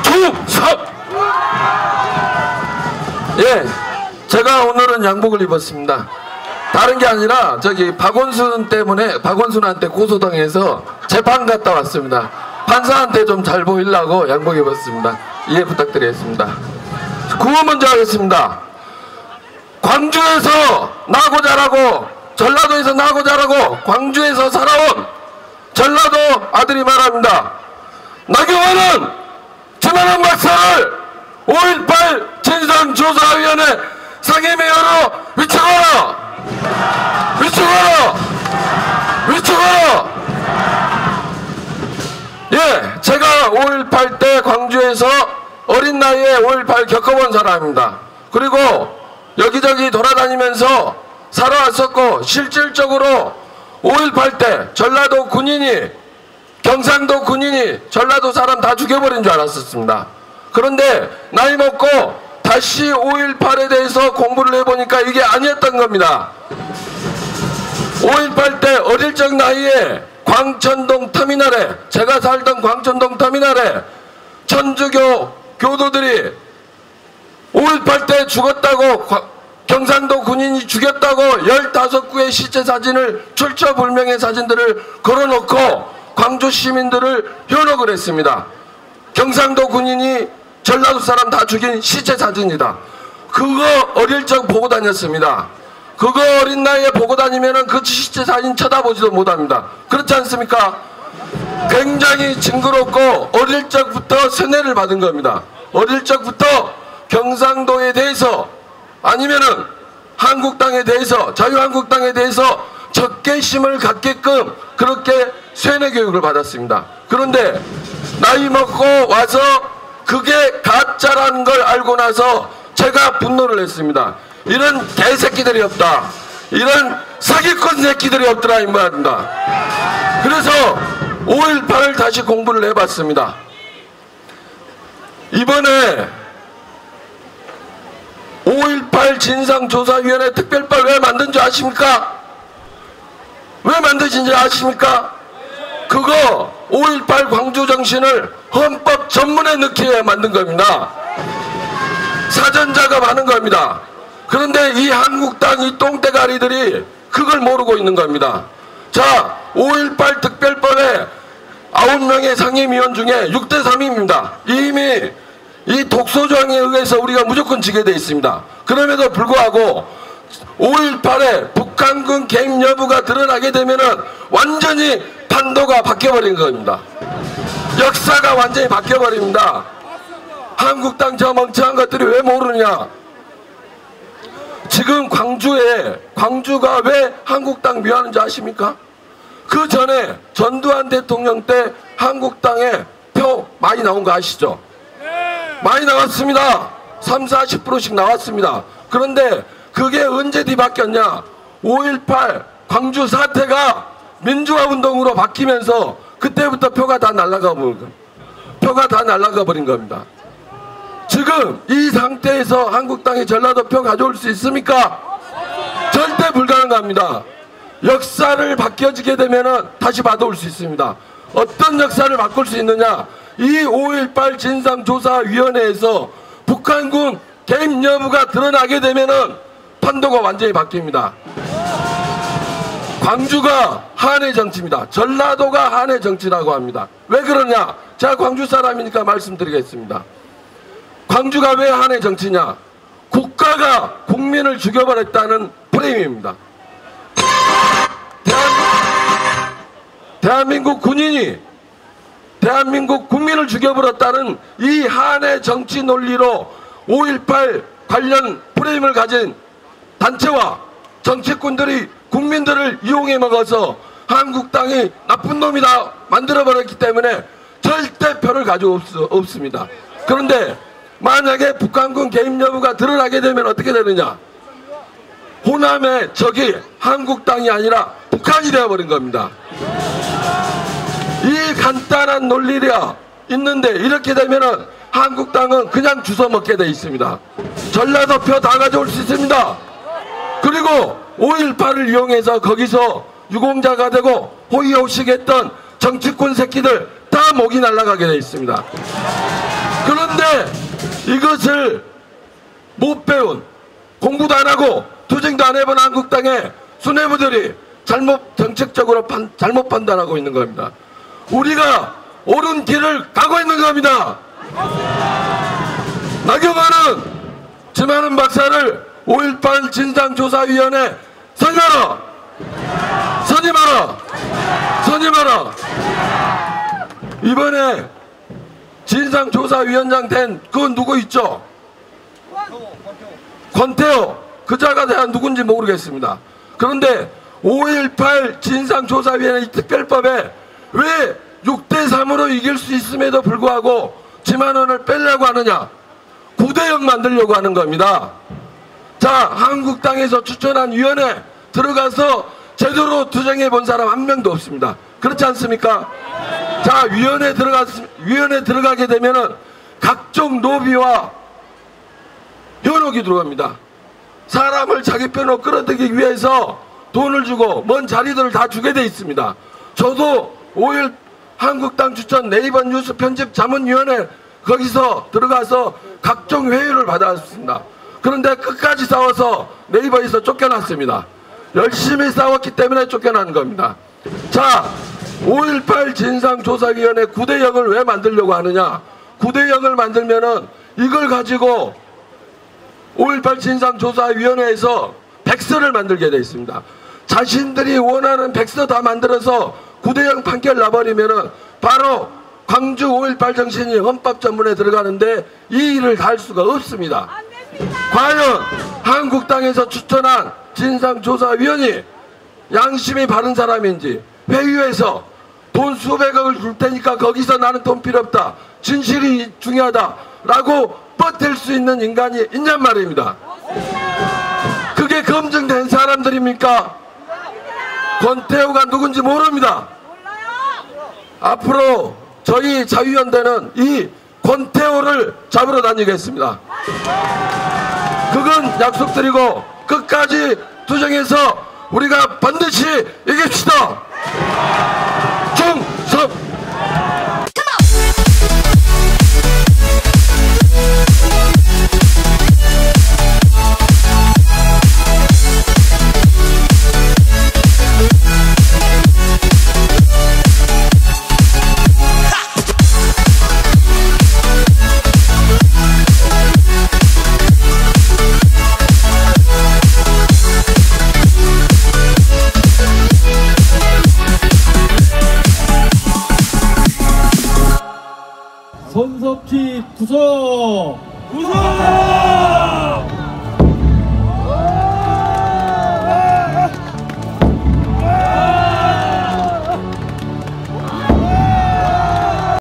충성! 예, 제가 오늘은 양복을 입었습니다. 다른 게 아니라 저기 박원순한테 고소당해서 재판 갔다 왔습니다. 판사한테 좀 잘 보이려고 양복 입었습니다. 이해 부탁드리겠습니다. 구호 먼저 하겠습니다. 광주에서 나고 자라고 전라도에서 나고 자라고 광주에서 살아온 전라도 아들이 말합니다. 나경원은 최만원 박사를 5.18 진상조사위원회 상임위원으로 위촉하라! 위촉하라! 위촉하라! 예, 제가 5.18 때 광주에서 어린 나이에 5.18 겪어본 사람입니다. 그리고 여기저기 돌아다니면서 살아왔었고, 실질적으로 5.18 때 전라도 군인이, 경상도 군인이 전라도 사람 다 죽여버린 줄 알았었습니다. 그런데 나이 먹고 다시 5.18에 대해서 공부를 해보니까 이게 아니었던 겁니다. 5.18 때 어릴 적 나이에 광천동 터미널에, 제가 살던 광천동 터미널에 천주교 교도들이 5.18 때 죽었다고, 경상도 군인이 죽였다고 15구의 시체 사진을, 출처불명의 사진들을 걸어놓고 광주 시민들을 현혹을 했습니다. 경상도 군인이 전라도 사람 다 죽인 시체 사진이다. 그거 어릴 적 보고 다녔습니다. 그거 어린 나이에 보고 다니면은 그 시체 사진 쳐다보지도 못합니다. 그렇지 않습니까? 굉장히 징그럽고 어릴 적부터 세뇌를 받은 겁니다. 어릴 적부터 경상도에 대해서, 아니면은 한국당에 대해서, 자유한국당에 대해서 적개심을 갖게끔 그렇게 세뇌 교육을 받았습니다. 그런데 나이 먹고 와서 그게 가짜라는 걸 알고 나서 제가 분노를 했습니다. 이런 개새끼들이 없다, 이런 사기꾼 새끼들이 없더라 이 말입니다. 그래서 5.18을 다시 공부를 해봤습니다. 이번에 5.18 진상조사위원회 특별법 왜 만든 줄 아십니까? 왜 만드신지 아십니까? 그거 5.18 광주정신을 헌법 전문에 넣기 위해 만든 겁니다. 사전작업 하는 겁니다. 그런데 이 한국당 이 똥대가리들이 그걸 모르고 있는 겁니다. 자, 5.18 특별법에 9명의 상임위원 중에 6대3입니다. 이미 이 독소조항에 의해서 우리가 무조건 지게 돼 있습니다. 그럼에도 불구하고 5.18에 북한군 개입 여부가 드러나게 되면은 완전히 판도가 바뀌어버린 겁니다. 역사가 완전히 바뀌어버립니다. 한국당 저 멍청한 것들이 왜 모르느냐. 지금 광주가 왜 한국당 미워하는지 아십니까? 그 전에 전두환 대통령 때 한국당에 표 많이 나온 거 아시죠? 많이 나왔습니다. 30, 40%씩 나왔습니다. 그런데 그게 언제 뒤바뀌었냐? 5.18 광주 사태가 민주화 운동으로 바뀌면서 그때부터 표가 다 날아가 버린 겁니다. 지금 이 상태에서 한국당이 전라도 표 가져올 수 있습니까? 절대 불가능합니다. 역사를 바뀌어지게 되면 다시 받아올 수 있습니다. 어떤 역사를 바꿀 수 있느냐? 이 5.18 진상조사위원회에서 북한군 개입 여부가 드러나게 되면 판도가 완전히 바뀝니다. 광주가 한의 정치입니다. 전라도가 한의 정치라고 합니다. 왜 그러냐? 제가 광주 사람이니까 말씀드리겠습니다. 광주가 왜 한의 정치냐? 국가가 국민을 죽여버렸다는 프레임입니다. 대한민국 군인이 대한민국 국민을 죽여버렸다는 이 한의 정치 논리로 5.18 관련 프레임을 가진 단체와 정치꾼들이 국민들을 이용해 먹어서 한국당이 나쁜 놈이다 만들어버렸기 때문에 절대 표를 가지고 없습니다. 그런데 만약에 북한군 개입 여부가 드러나게 되면 어떻게 되느냐? 호남의 적이 한국당이 아니라 북한이 되어버린 겁니다. 이 간단한 논리가 있는데 이렇게 되면은 한국당은 그냥 주워 먹게 돼 있습니다. 전라도 표 다 가져올 수 있습니다. 그리고 5.18을 이용해서 거기서 유공자가 되고 호의호식했던 정치권 새끼들 다 목이 날아가게 돼 있습니다. 그런데 이것을 못 배운, 공부도 안 하고 투쟁도 안 해본 한국당의 수뇌부들이 정책적으로 잘못 판단하고 있는 겁니다. 우리가 옳은 길을 가고 있는 겁니다. 나경원은 지만은 박사를 5.18 진상조사위원회 선임하라! 선임하라! 선임하라! 이번에 진상조사위원장 된 그건 누구 있죠? 권태호. 그 자가 대한 누군지 모르겠습니다. 그런데 5.18 진상조사위원회 특별법에 왜 6대3으로 이길 수 있음에도 불구하고 지만원을 빼려고 하느냐? 9대0 만들려고 하는 겁니다. 자, 한국당에서 추천한 위원회 들어가서 제대로 투쟁해 본 사람 한 명도 없습니다. 그렇지 않습니까? 자, 위원회 들어가게 되면은 각종 노비와 현혹이 들어갑니다. 사람을 자기 편으로 끌어들이기 위해서 돈을 주고 먼 자리들을 다 주게 돼 있습니다. 저도 5.1 한국당 추천 네이버 뉴스 편집 자문위원회 거기서 들어가서 각종 회유를 받았습니다. 그런데 끝까지 싸워서 네이버에서 쫓겨났습니다. 열심히 싸웠기 때문에 쫓겨난 겁니다. 자, 5.18 진상조사위원회 9대0을 왜 만들려고 하느냐? 9대0을 만들면은 이걸 가지고 5.18 진상조사위원회에서 백서를 만들게 되어 있습니다. 자신들이 원하는 백서 다 만들어서 9대0 판결 나버리면은 바로 광주 5.18 정신이 헌법 전문에 들어가는데 이 일을 다 할 수가 없습니다. 과연 한국당에서 추천한 진상조사위원이 양심이 바른 사람인지 회유해서 돈 수백억을 줄 테니까 거기서 나는 돈 필요 없다, 진실이 중요하다 라고 버틸 수 있는 인간이 있냔 말입니다. 그게 검증된 사람들입니까? 권태호가 누군지 모릅니다. 앞으로 저희 자유연대는 이 권태호를 잡으러 다니겠습니다. 그건 약속드리고 끝까지 투쟁해서 우리가 반드시 이깁시다. 충성! 손석희 구속! 구속!